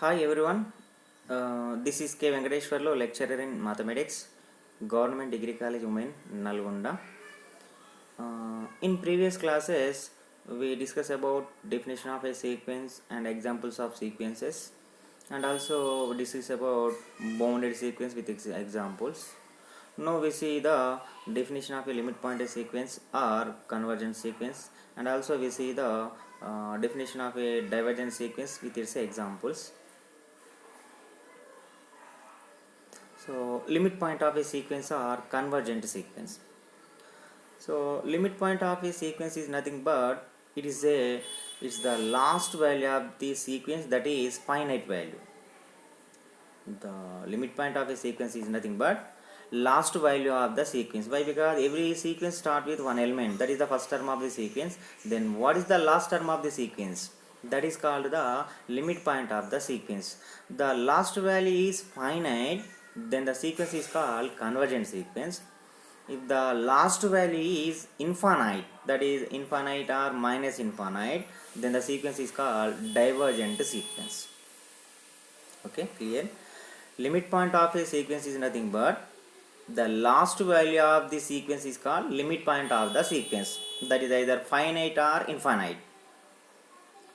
Hi everyone, this is K. Venkateshwarlu, lecturer in mathematics, Government Degree College Women, Nalgonda. In previous classes, we discussed about definition of a sequence and examples of sequences, and also discuss about bounded sequence with examples. Now we see the definition of a limit pointed sequence or convergent sequence, and also we see the definition of a divergent sequence with its examples. So limit point of a sequence or convergent sequence. So limit point of a sequence is nothing but it's the last value of the sequence, that is finite value. The limit point of a sequence is nothing but last value of the sequence. Why? Because every sequence start with one element, that is the first term of the sequence. Then what is the last term of the sequence? That is called the limit point of the sequence. The last value is finite, then the sequence is called convergent sequence. If the last value is infinite, that is infinite or minus infinite, then the sequence is called divergent sequence. Okay, clear? Limit point of a sequence is nothing but the last value of the sequence is called limit point of the sequence, that is either finite or infinite.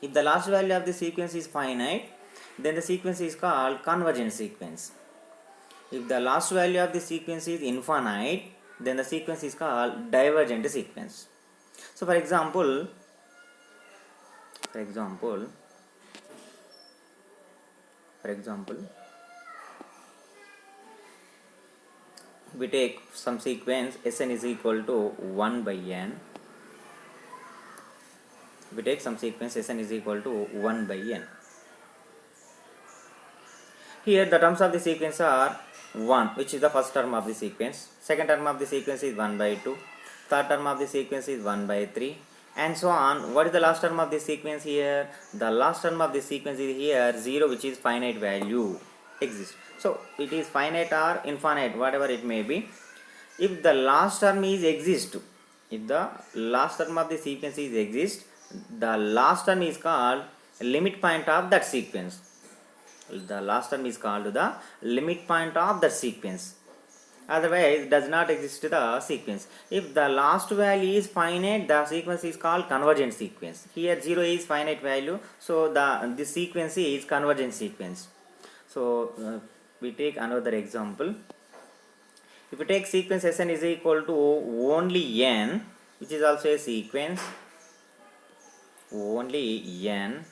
If the last value of the sequence is finite, then the sequence is called convergent sequence. If the last value of the sequence is infinite, then the sequence is called divergent sequence. So for example, for example, for example, we take some sequence Sn is equal to 1 by n. We take some sequence Sn is equal to 1 by n. Here the terms of the sequence are 1, which is the first term of the sequence. Second term of the sequence is 1 by 2. Third term of the sequence is 1 by 3. And so on. What is the last term of the sequence here? The last term of the sequence is here 0, which is finite value exists. So it is finite or infinite, whatever it may be. If the last term is exist, if the last term of the sequence is exist, the last term is called limit point of that sequence. The last term is called the limit point of that sequence. Otherwise does not exist the sequence. If the last value is finite, the sequence is called convergent sequence. Here 0 is finite value, so the sequence is convergent sequence. So we take another example. If we take sequence Sn is equal to only n, which is also a sequence, only n,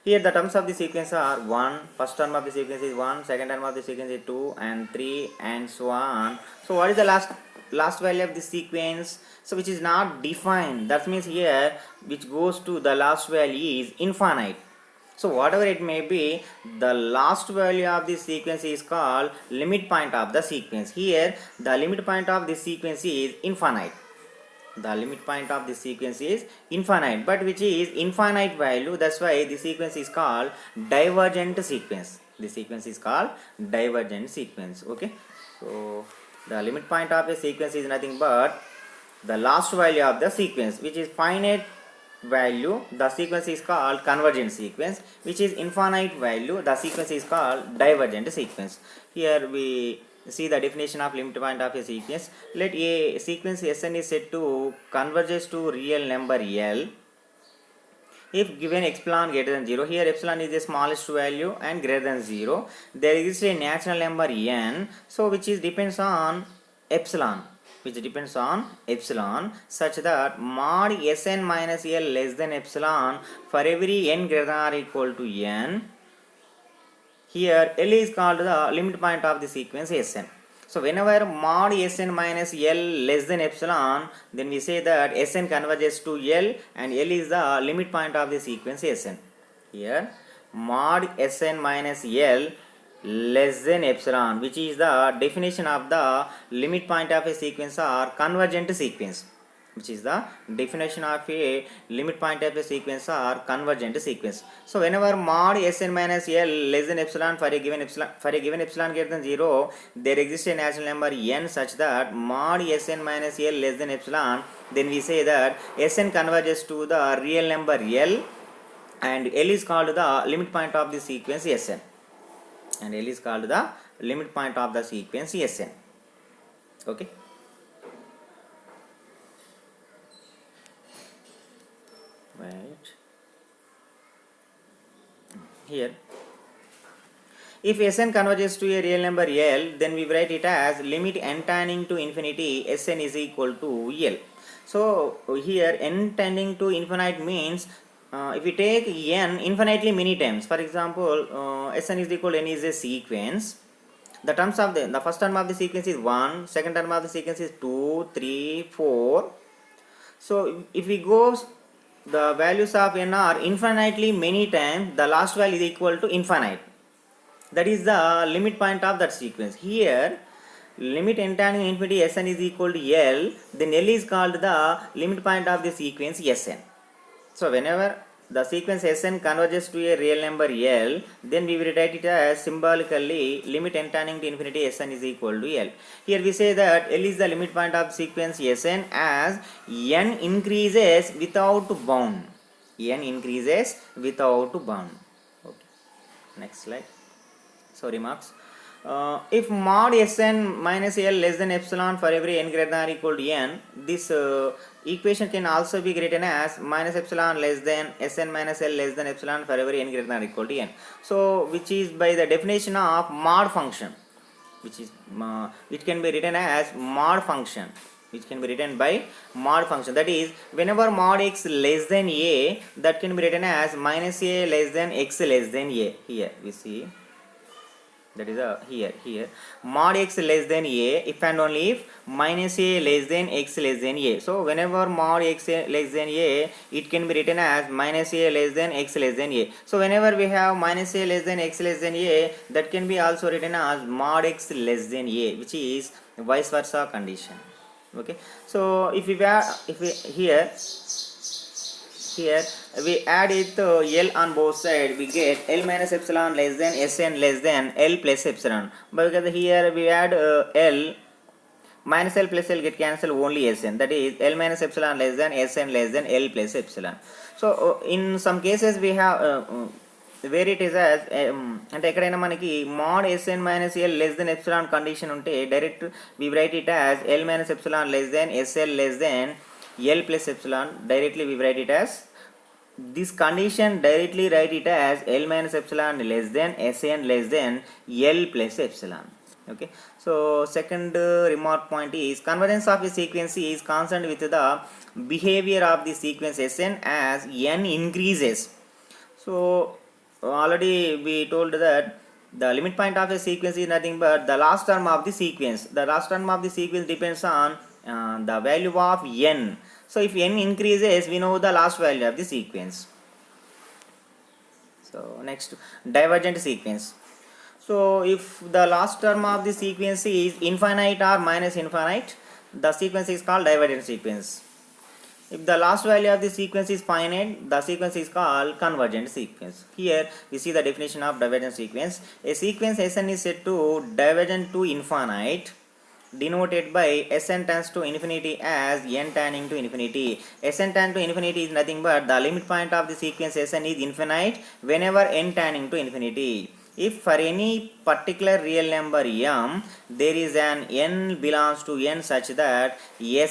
Here the terms of the sequence are 1, first term of the sequence is 1, second term of the sequence is 2 and 3 and so on. So what is the last value of the sequence? So which is not defined. That means here which goes to the last value is infinite. So whatever it may be, the last value of the sequence is called limit point of the sequence. Here the limit point of the sequence is infinite. The limit point of the sequence is infinite, but which is infinite value. That's why the sequence is called divergent sequence. The sequence is called divergent sequence. Okay, so the limit point of a sequence is nothing but the last value of the sequence, which is finite value. The sequence is called convergent sequence, which is infinite value. The sequence is called divergent sequence. Here we see the definition of limit point of a sequence. Let a sequence Sn is said to converges to real number L if given epsilon greater than 0. Here epsilon is the smallest value and greater than 0. There exists a natural number n, so which is depends on epsilon, such that mod Sn minus L less than epsilon for every n greater than or equal to n. Here L is called the limit point of the sequence Sn. So whenever mod Sn minus L less than epsilon, then we say that Sn converges to L and L is the limit point of the sequence Sn. Here mod Sn minus L less than epsilon, which is the definition of the limit point of a sequence or convergent sequence. which is the definition of a limit point of a sequence or convergent sequence. So whenever mod Sn minus L less than epsilon for a given epsilon greater than 0, there exists a natural number n such that mod Sn minus L less than epsilon, then we say that Sn converges to the real number L, and L is called the limit point of the sequence Sn, and L is called the limit point of the sequence Sn. Okay. Right here, if Sn converges to a real number L, then we write it as limit n tending to infinity Sn is equal to L. So here n tending to infinite means if we take n infinitely many times, for example, Sn is equal to n is a sequence. The terms of the first term of the sequence is 1, second term of the sequence is 2, 3, 4. So if we go, the values of n are infinitely many times, the last value is equal to infinite. That is the limit point of that sequence. Here, limit n tending infinity Sn is equal to L, then L is called the limit point of the sequence Sn. So whenever the sequence Sn converges to a real number L, then we will write it as symbolically limit n tending to infinity Sn is equal to L. Here we say that L is the limit point of sequence Sn as n increases without bound. N increases without bound. Okay. Next slide. So remarks. If mod Sn minus L less than epsilon for every n greater than or equal to n, this equation can also be written as minus epsilon less than Sn minus L less than epsilon for every n greater than or equal to n. So which is by the definition of mod function, which is it can be written as mod function, which can be written by mod function. That is, whenever mod x less than a, that can be written as minus a less than x less than a. Here we see, that is here mod x less than a if and only if minus a less than x less than a. So whenever mod x less than a, it can be written as minus a less than x less than a. So whenever we have minus a less than x less than a, that can be also written as mod x less than a, which is vice versa condition. Okay. So if we we add it to L on both sides, we get L minus epsilon less than Sn less than L plus epsilon. But because here we add L minus L plus L get cancelled, only Sn. That is L minus epsilon less than Sn less than L plus epsilon. So in some cases we have where it is as అంటే ఎక్కడైనా మనకి mod Sn minus L less than epsilon condition ఉంటే direct we write it as L minus epsilon less than Sl less than L plus epsilon. Directly we write it as this condition, directly write it as L minus epsilon less than Sn less than L plus epsilon. Okay. So second remark point is convergence of a sequence is concerned with the behavior of the sequence Sn as n increases. So already we told that the limit point of a sequence is nothing but the last term of the sequence. The last term of the sequence depends on the value of n. So if n increases, we know the last value of the sequence. So next, divergent sequence. So if the last term of the sequence is infinite or minus infinite, the sequence is called divergent sequence. If the last value of the sequence is finite, the sequence is called convergent sequence. Here we see the definition of divergent sequence. A sequence Sn is said to divergent to infinite, denoted by Sn tends to infinity as n tending to infinity. Sn tending to infinity is nothing but the limit point of the sequence Sn is infinite whenever n tending to infinity. If for any particular real number m, there is an n belongs to n such that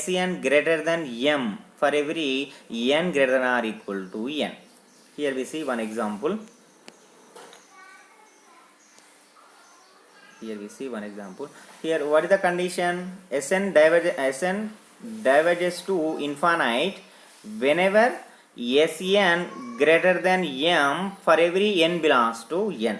Sn greater than m for every n greater than or equal to n. Here we see one example. Here what is the condition? Sn diverges to infinite whenever Sn greater than m for every n belongs to n.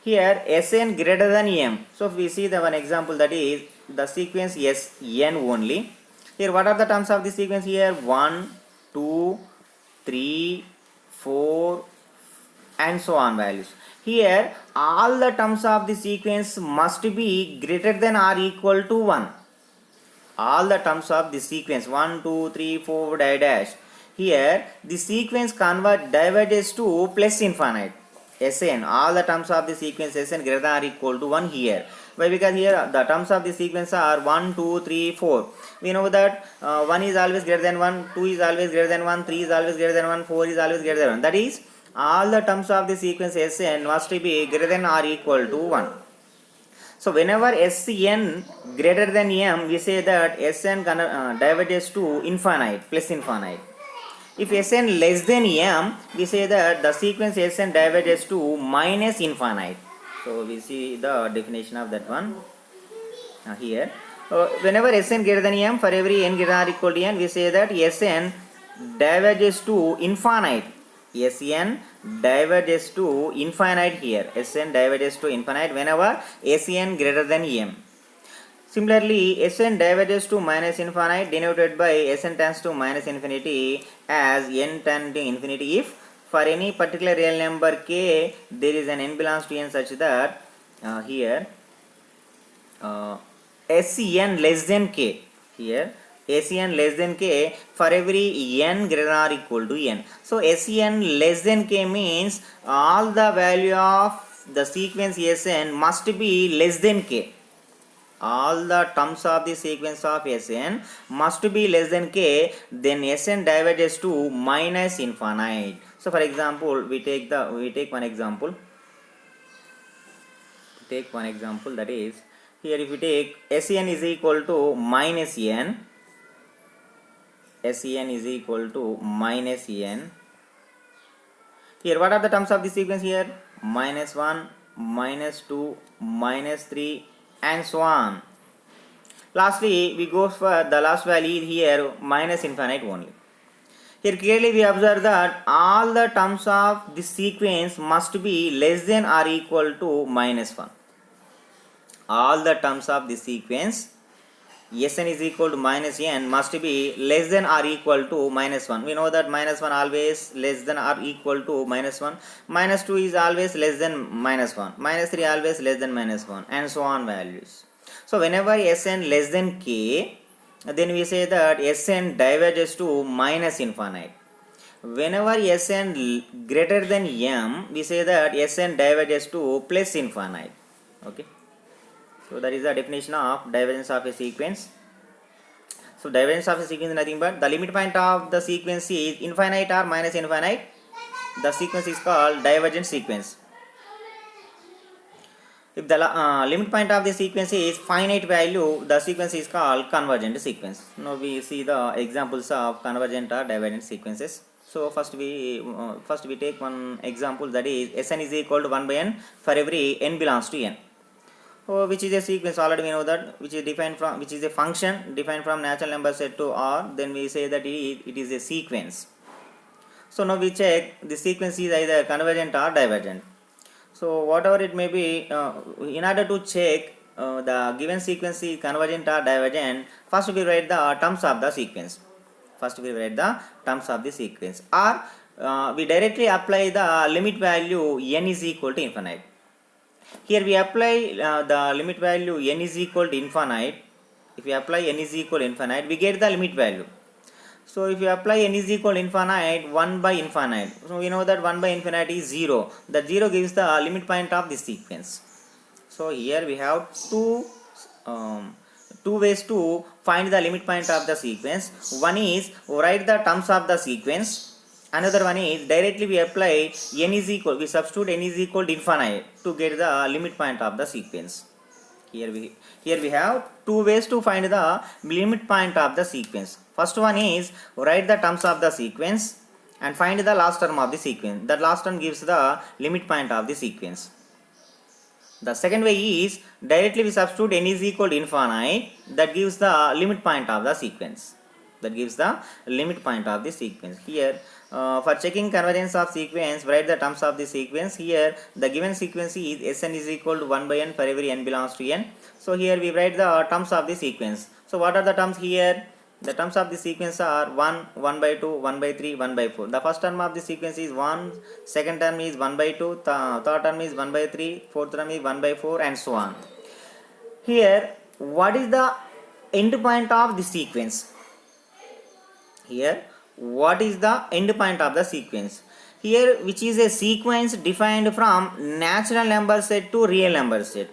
Here Sn greater than m. So if we see the one example, that is the sequence Sn only. Here what are the terms of the sequence here? 1, 2, 3, 4 and so on values. Here all the terms of the sequence must be greater than or equal to 1. all the terms of the sequence 1 2 3 4 dash. Here the sequence diverges to plus infinite. Sn, all the terms of the sequence Sn greater than or equal to 1 here. Why? Because here the terms of the sequence are 1 2 3 4. We know that 1 is always greater than 1, 2 is always greater than 1, 3 is always greater than 1, 4 is always greater than 1. That is, all the terms of the sequence Sn must be greater than or equal to 1. So whenever Sn greater than m, we say that Sn diverges to infinite, plus infinite. If Sn less than m, we say that the sequence Sn diverges to minus infinite. So we see the definition of that one here. Whenever Sn greater than m, for every n greater than or equal to n, we say that Sn diverges to infinite. Sn diverges to infinite here. Sn diverges to infinite whenever Sn greater than m. Similarly, Sn diverges to minus infinite, denoted by Sn tends to minus infinity as n tend to infinity if for any particular real number k there is an n belongs to n such that here Sn less than k. Here Sn less than k for every n greater than or equal to n. So Sn less than k means all the value of the sequence Sn must be less than k. All the terms of the sequence of Sn must be less than k, then Sn diverges to minus infinite. So for example, we take one example. Take one example, that is, here if we take Sn is equal to minus n, Sn is equal to minus n. Here what are the terms of the sequence here? Minus 1, minus 2, minus 3 and so on. Lastly, we go for the last value here minus infinite only. Here clearly we observe that all the terms of this sequence must be less than or equal to minus 1. All the terms of the sequence Sn is equal to minus n must be less than or equal to minus 1. We know that minus 1 always less than or equal to minus 1. Minus 2 is always less than minus 1. Minus 3 always less than minus 1 and so on values. So whenever Sn less than k, then we say that Sn diverges to minus infinite. Whenever Sn greater than m, we say that Sn diverges to plus infinite. Okay. So that is the definition of divergence of a sequence. So divergence of a sequence is nothing but the limit point of the sequence is infinite or minus infinite. The sequence is called divergent sequence. If the limit point of the sequence is finite value, the sequence is called convergent sequence. Now we see the examples of convergent or divergent sequences. So first we take one example, that is Sn is equal to 1 by n for every n belongs to n. Which is a sequence, already we know that, which is a function defined from natural number set to R, then we say that it is a sequence. So now we check the sequence is either convergent or divergent. So whatever it may be, in order to check the given sequence is convergent or divergent, first we write the terms of the sequence. Or we directly apply the limit value n is equal to infinite. Here we apply the limit value n is equal to infinite. If we apply n is equal to infinite, we get the limit value. So if you apply n is equal to infinite, 1 by infinite. So we know that 1 by infinite is 0. That 0 gives the limit point of this sequence. So here we have two ways to find the limit point of the sequence. One is write the terms of the sequence. Another one is directly we apply we substitute n is equal to infinite to get the limit point of the sequence. Here we have two ways to find the limit point of the sequence. First one is write the terms of the sequence and find the last term of the sequence. That last term gives the limit point of the sequence. The second way is directly we substitute n is equal to infinite, that gives the limit point of the sequence. Here for checking convergence of sequence, write the terms of the sequence. Here the given sequence is Sn is equal to 1 by n for every n belongs to n. So here we write the terms of the sequence. So what are the terms here? The terms of the sequence are 1, 1 by 2, 1 by 3, 1 by 4. The first term of the sequence is 1, second term is 1 by 2, third term is 1 by 3, fourth term is 1 by 4 and so on. Here what is the end point of the sequence. Here, what is the end point of the sequence? Here, which is a sequence defined from natural number set to real number set.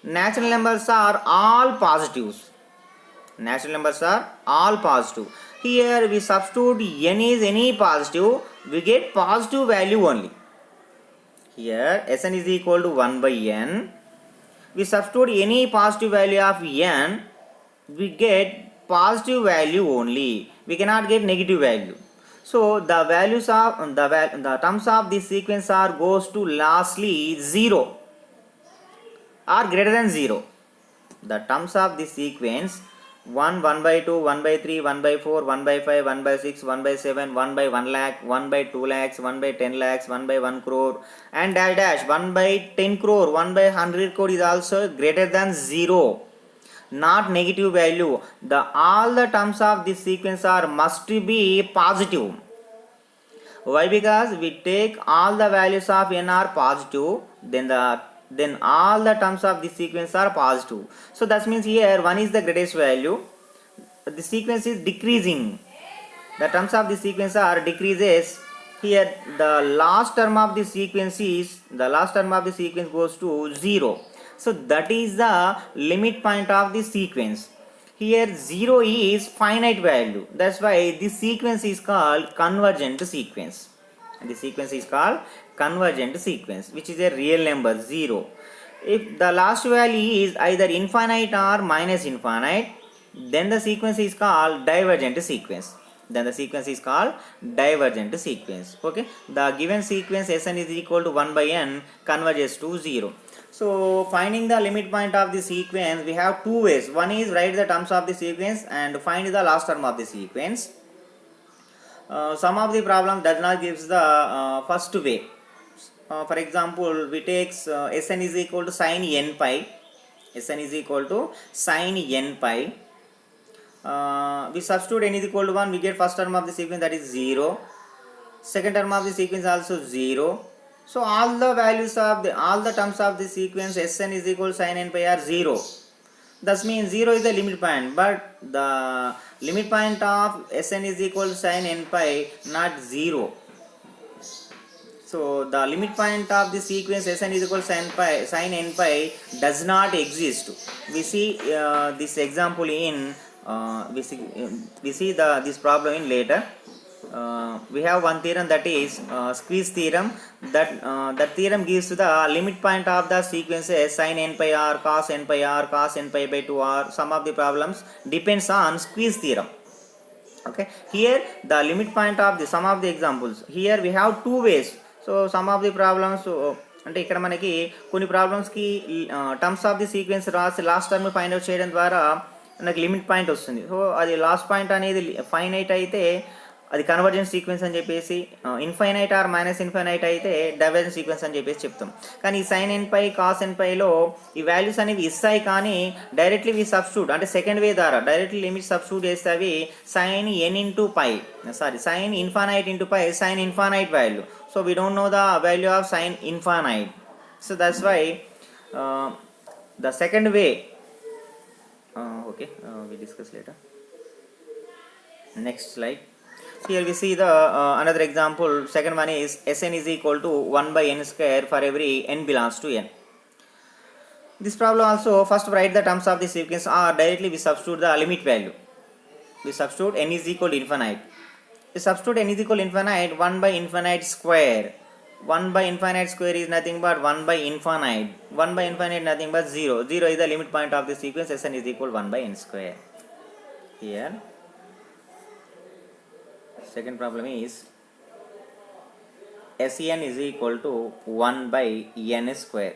Natural numbers are all positives. Natural numbers are all positive. Here we substitute n is any positive, we get positive value only. Here Sn is equal to 1 by n. We substitute any positive value of n, we get positive value only. We cannot get negative value. So the values of the terms of this sequence are goes to lastly 0 or greater than 0. The terms of this sequence 1, 1 by 2, 1 by 3, 1 by 4, 1 by 5, 1 by 6, 1 by 7, 1 by 1 lakh, 1 by 2 lakhs, 1 by 10 lakhs, 1 by 1 crore and dash dash 1 by 10 crore, 1 by 100 crore is also greater than 0. Not negative value. All the terms of this sequence are must be positive. Why? Because we take all the values of n are positive, then all the terms of this sequence are positive. So that means here 1 is the greatest value. The sequence is decreasing. The terms of the sequence are decreases. Here the last term of the sequence goes to 0. So that is the limit point of the sequence. Here 0 is finite value. That's why this sequence is called convergent sequence. The sequence is called convergent sequence, which is a real number 0. If the last value is either infinite or minus infinite, then the sequence is called divergent sequence. Okay. The given sequence Sn is equal to 1 by n converges to 0. So finding the limit point of the sequence, we have two ways. One is write the terms of the sequence and find the last term of the sequence. Some of the problem does not gives the first way. For example, we take Sn is equal to sin n pi. We substitute n is equal to 1, we get first term of the sequence, that is 0. Second term of the sequence also 0. So all the values of all the terms of the sequence Sn is equal to sin n pi are 0. Thus means 0 is the limit point, but the limit point of Sn is equal to sin n pi, not 0. So the limit point of the sequence Sn is equal to sin n pi does not exist. We see this example in we see this problem in later. We have one theorem, that is squeeze theorem. That theorem gives the limit point of the sequences sin n pi r, cos n pi r, cos n pi by 2 r. Some of the problems depends on squeeze theorem. Okay, here the limit point of the some of the examples, here we have two ways. So some of the problems, అంటే ఇక్కడ మనకి కొన్ని ప్రాబ్లమ్స్కి terms of the sequence రాసి last term find out చేయడం ద్వారా నాకు limit point వస్తుంది. So అది లాస్ట్ పాయింట్ అనేది ఫైనైట్ అయితే అది కన్వర్జెన్స్ సీక్వెన్స్ అని చెప్పేసి, ఇన్ఫైనైట్ ఆర్ మైనస్ ఇన్ఫైనైట్ అయితే డైవర్జెన్స్ సీక్వెన్స్ అని చెప్పేసి చెప్తాం. కానీ ఈ సైన్ ఎన్ పై కాస్ ఎన్ పైలో ఈ వాల్యూస్ అనేవి ఇస్తాయి, కానీ డైరెక్ట్లీ వి సబ్స్టిట్యూట్ అంటే సెకండ్ వే ద్వారా డైరెక్ట్లీ లిమిట్ సబ్స్టిట్యూట్ చేస్తే అవి sine n into pi sine infinite into pi sine infinite value. So we don't know the value of sine infinite. So that's why the second way we discuss later. Next slide. Here we see the another example. Second one is Sn is equal to 1 by n square for every n belongs to n. This problem also, first write the terms of the sequence or directly we substitute the limit value. We substitute n is equal to infinite. We substitute n is equal to infinite, 1 by infinite square. 1 by infinite square is nothing but 1 by infinite. 1 by infinite nothing but 0. 0 is the limit point of the sequence. Sn is equal to 1 by n square. Here second problem is Sen is equal to 1 by n square.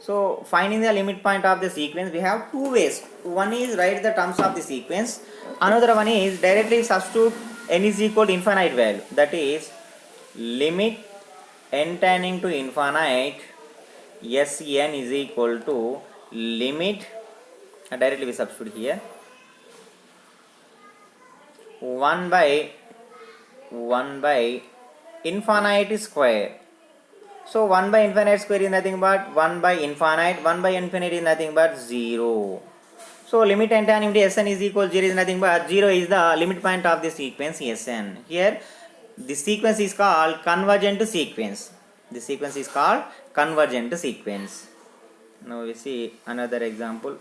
So finding the limit point of the sequence, we have two ways. One is write the terms of the sequence. Another one is directly substitute n is equal to infinite value. That is limit n tending to infinite Sn is equal to limit, directly we substitute here 1 by infinite square. So 1 by infinite square is nothing but 1 by infinite. 1 by infinite is nothing but 0. So limit antonymity Sn is equal 0 is nothing but 0 is the limit point of the sequence Sn. Here the sequence is called convergent sequence. The sequence is called convergent sequence. Now we see another example.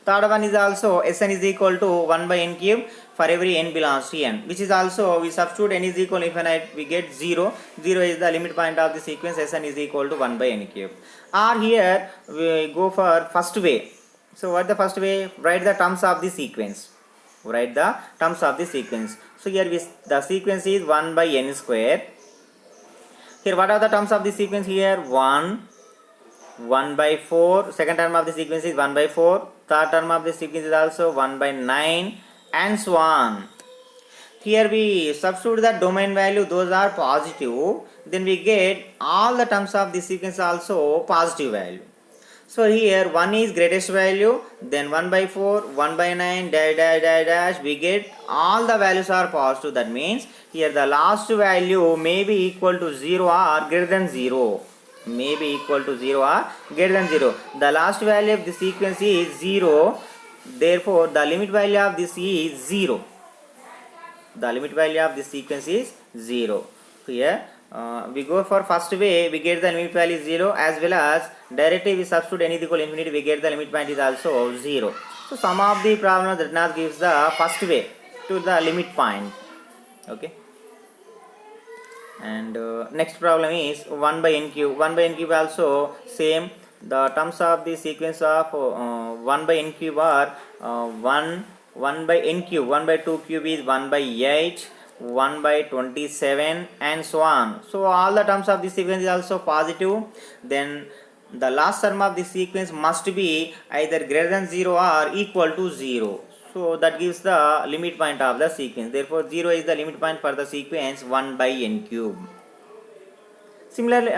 Third one is also Sn is equal to 1 by n cube for every n belongs to n, which is also we substitute n is equal to infinite, we get 0. 0 is the limit point of the sequence Sn is equal to 1 by n cube. Or here we go for first way. So what the first way? Write the terms of the sequence. Write the terms of the sequence. So here the sequence is 1 by n square. Here what are the terms of the sequence here? 1 by 4. Second term of the sequence is 1 by 4. Third term of the sequence is also 1 by 9 and so on. Here we substitute the domain value, those are positive. Then we get all the terms of the sequence also positive value. So here 1 is greatest value, then 1 by 4, 1 by 9, dash, dash, dash, dash, we get all the values are positive. That means here the last value may be equal to 0 or greater than 0. May be equal to 0 or greater than 0. The last value of the sequence is 0. Therefore, the limit value of this is 0. The limit value of this sequence is 0. Here we go for first way, we get the limit value is 0, as well as directly we substitute n is equal to infinity, we get the limit point is also 0. So some of the problems that not gives the first way to the limit point. Okay. And next problem is 1 by n cube. 1 by n cube also same. The terms of the sequence of 1 by n cube are 1 by n cube. 1 by 2 cube is 1 by 8. 1 by 27 and so on. So all the terms of the sequence is also positive. Then the last term of the sequence must be either greater than 0 or equal to 0. So that gives the limit point of the sequence. Therefore 0 is the limit point for the sequence 1 by n cube. Similarly,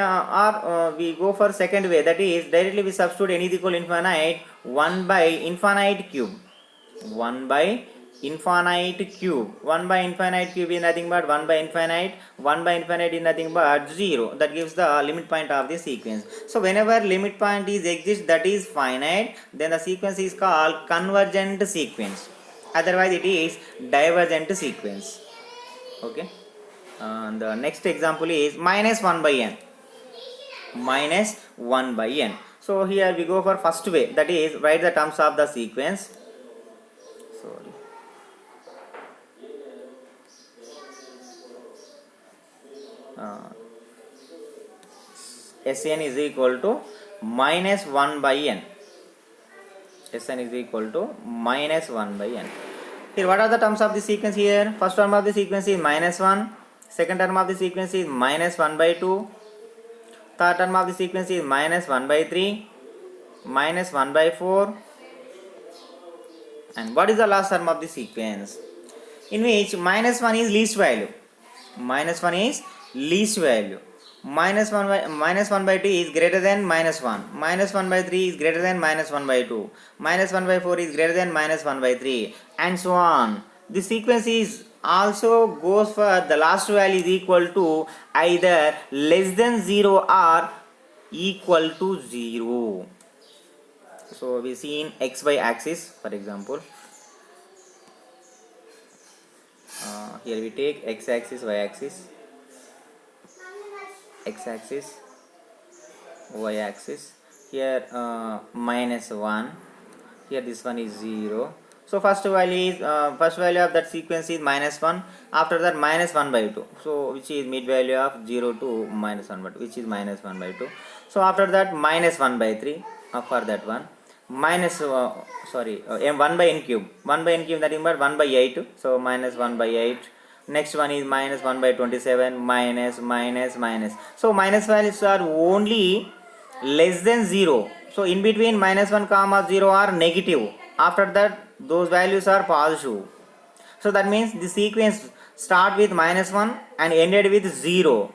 we go for second way, that is directly we substitute n is equal to infinite 1 by infinite cube. 1 by infinite cube. 1 by infinite cube is nothing but 1 by infinite. 1 by infinite is nothing but 0. That gives the limit point of the sequence. So whenever limit point is exists that is finite, then the sequence is called convergent sequence. Otherwise it is divergent sequence. Okay. And the next example is minus 1 by n. Minus 1 by n. So here we go for first way, that is write the terms of the sequence. Sn is equal to minus 1 by n. Sn is equal to minus 1 by n. Here what are the terms of the sequence here? First term of the sequence is minus 1. Second term of the sequence is minus 1 by 2. Third term of the sequence is minus 1 by 3. Minus 1 by 4. And what is the last term of the sequence? In which minus 1 is least value. Minus 1 is least value. Minus 1 by 2 is greater than minus 1. Minus 1 by 3 is greater than minus 1 by 2. Minus 1 by 4 is greater than minus 1 by 3. And so on. The sequence is also goes for the last value is equal to either less than 0 or equal to 0. So we see in xy axis, for example. Here we take x axis, y axis. X axis, y axis. Here minus 1. Here this one is 0. So first value of that sequence is minus 1. After that minus 1 by 2. So which is mid value of 0 to minus 1 by 2, which is minus 1 by 2. So after that minus 1 by 3 for that one. Minus 1 by n cube. 1 by n cube nothing but 1 by 8. So minus 1 by 8. Next one is minus 1 by 27, minus. So minus values are only less than 0. So in between minus 1 comma 0 are negative. After that those values are positive. So that means the sequence start with minus 1 and ended with 0.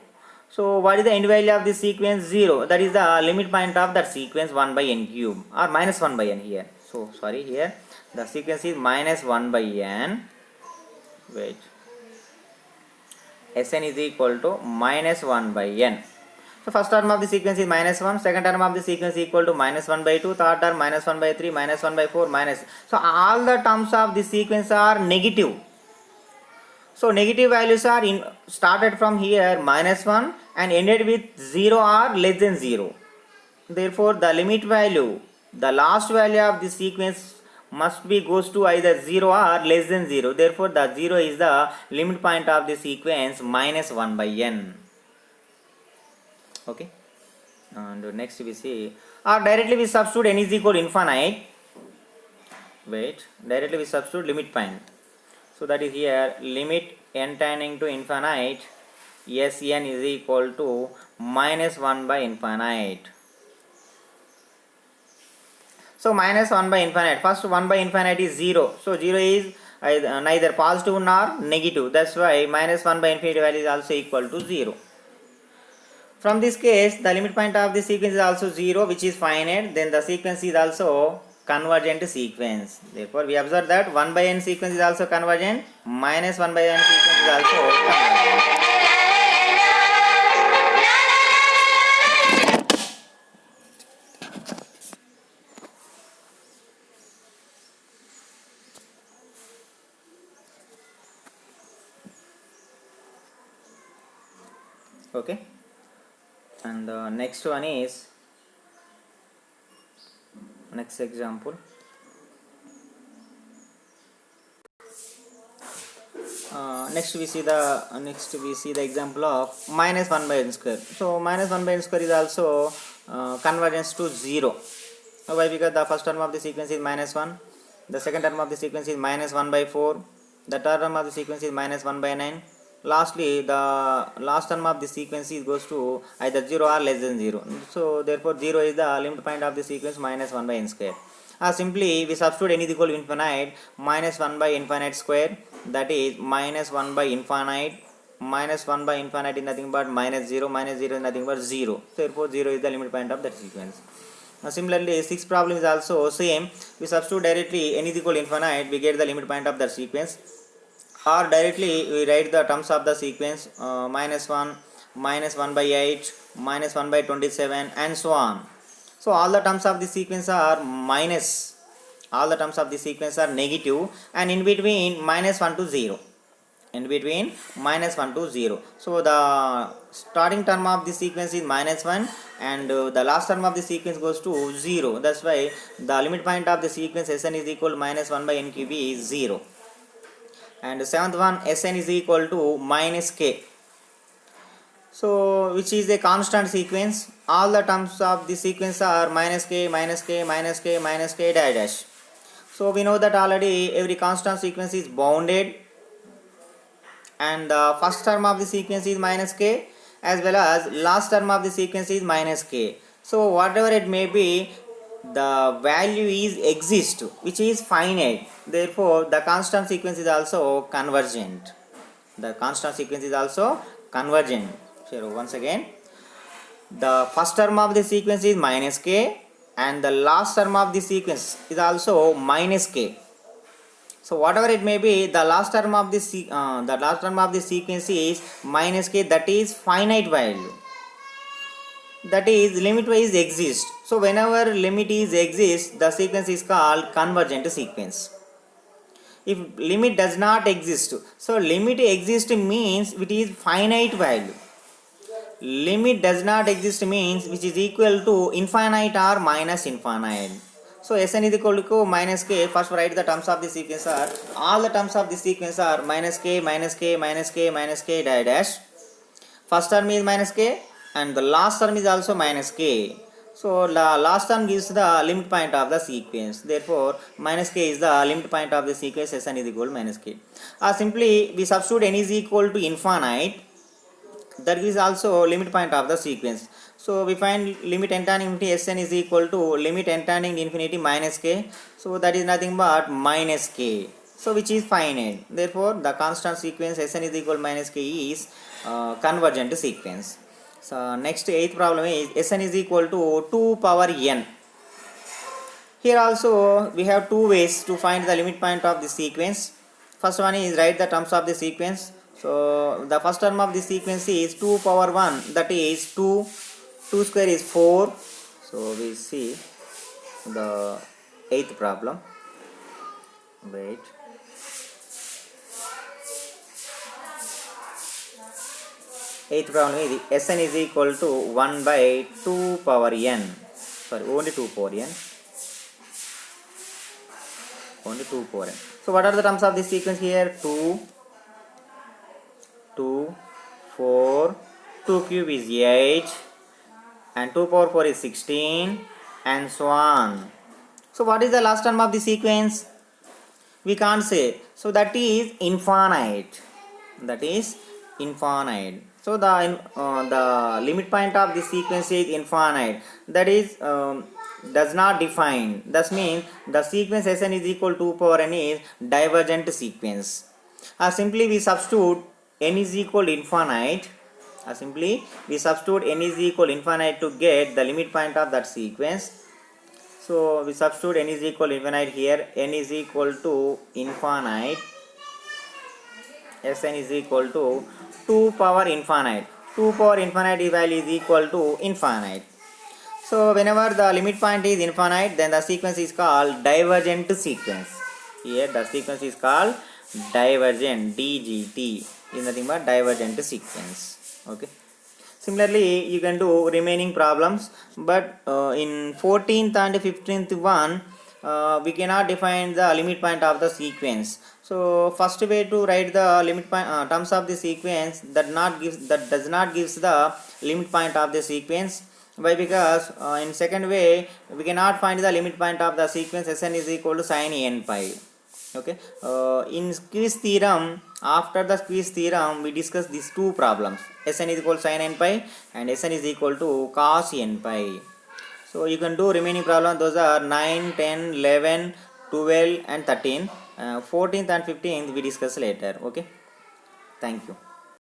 So what is the end value of this sequence? 0. That is the limit point of that sequence 1 by n cube or minus 1 by n here. So sorry, here the sequence is minus 1 by n. Wait. Sn is equal to minus 1 by n. So first term of the sequence is minus 1, second term of the sequence is equal to minus 1 by 2, third term minus 1 by 3, minus 1 by 4, minus. So all the terms of the sequence are negative. So negative values are started from here minus 1 and ended with 0 or less than 0. Therefore the limit value, the last value of the sequence must be goes to either 0 or less than 0. Therefore the 0 is the limit point of the sequence minus 1 by n. Okay, and next we see, or directly we substitute n is equal to infinite. Wait, directly we substitute limit point. So that is here limit n tending to infinite Sn is equal to minus 1 by infinite. So minus 1 by infinite, first 1 by infinite is 0. So 0 is neither positive nor negative. That's why minus 1 by infinity value is also equal to 0. From this case, the limit point of the sequence is also 0, which is finite. Then the sequence is also convergent sequence. Therefore, we observe that 1 by n sequence is also convergent. Minus 1 by n sequence is also convergent. Okay. And the next one is next example. Next we see the example of minus 1 by n square. So minus 1 by n square is also convergence to 0. Why? Because the first term of the sequence is minus 1, the second term of the sequence is minus 1 by 4, the third term of the sequence is minus 1 by 9. Lastly, the last term of the sequence goes to either 0 or less than 0. So therefore 0 is the limit point of the sequence minus 1 by n square. Simply we substitute n is equal to infinite minus 1 by infinite square, that is minus 1 by infinite. Minus 1 by infinite is nothing but minus 0, minus 0 is nothing but 0. Therefore 0 is the limit point of that sequence. Similarly, sixth problem is also same. We substitute directly n is equal to infinite, we get the limit point of that sequence. Or directly we write the terms of the sequence minus 1, minus 1 by 8, minus 1 by 27 and so on. So all the terms of the sequence are minus, all the terms of the sequence are negative, and in between minus 1 to 0. In between minus 1 to 0. So the starting term of the sequence is minus 1 and the last term of the sequence goes to 0. That's why the limit point of the sequence Sn is equal to minus 1 by n cube is 0. And the seventh one, Sn is equal to minus k. So which is a constant sequence. All the terms of the sequence are minus k, minus k, minus k, minus k dash. So we know that already every constant sequence is bounded, and the first term of the sequence is minus k as well as last term of the sequence is minus k. So whatever it may be, the value is exist which is finite. Therefore the constant sequence is also convergent. The constant sequence is also convergent. So once again, the first term of the sequence is minus k and the last term of the sequence is also minus k. So whatever it may be, the last term of the sequence is minus k, that is finite value. That is limit wise exist. So whenever limit is exists, the sequence is called convergent sequence. If limit does not exist, so limit exists means it is finite value. Limit does not exist means which is equal to infinite or minus infinite. So Sn is equal to minus k. First write the terms of the sequence are, all the terms of the sequence are minus k, minus k, minus k, minus k dash. First term is minus k and the last term is also minus k. So the last term gives the limit point of the sequence. Therefore minus k is the limit point of the sequence. Sn is equal to minus k. Simply we substitute n is equal to infinite. That is also limit point of the sequence. So we find limit n tending infinity Sn is equal to limit n tending infinity minus k. So that is nothing but minus k. So which is finite. Therefore the constant sequence Sn is equal to minus k is convergent sequence. So next eighth problem is Sn is equal to 2 power n. Here also we have two ways to find the limit point of the sequence. First one is write the terms of the sequence. So the first term of the sequence is 2 power 1, that is 2 2 square is 4. So we see the 8th problem. Wait. Eighth problem is Sn is equal to 1 by 2 power n. Sorry, only 2 power n. Only 2 power n. So what are the terms of this sequence here? 2, 2, 4, 2 cube is 8, and 2 power 4 is 16, and so on. So what is the last term of the sequence? We can't say. So that is infinite. That is infinite. So the limit point of the sequence is infinite. That is does not define. That means the sequence Sn is equal to 2 power n is divergent sequence. Simply we substitute n is equal to infinite. Simply we substitute n is equal to infinite to get the limit point of that sequence. So we substitute n is equal to infinite here. N is equal to infinite. Sn is equal to 2 power infinite. 2 power infinite value is equal to infinite. So whenever the limit point is infinite, then the sequence is called divergent sequence. Here the sequence is called divergent. DGT is nothing but divergent sequence. Okay. Similarly, you can do remaining problems, but in 14th and 15th one, we cannot define the limit point of the sequence. So first way to write the limit point terms of the sequence that does not gives the limit point of the sequence. Why? Because in second way we cannot find the limit point of the sequence Sn is equal to sin n pi. Okay. In squeeze theorem, after the squeeze theorem, we discuss these two problems. Sn is equal to sin n pi and Sn is equal to cos n pi. So you can do remaining problems. Those are 9, 10, 11, 12 and 13. 14th and 15th we discuss later. Okay. Thank you.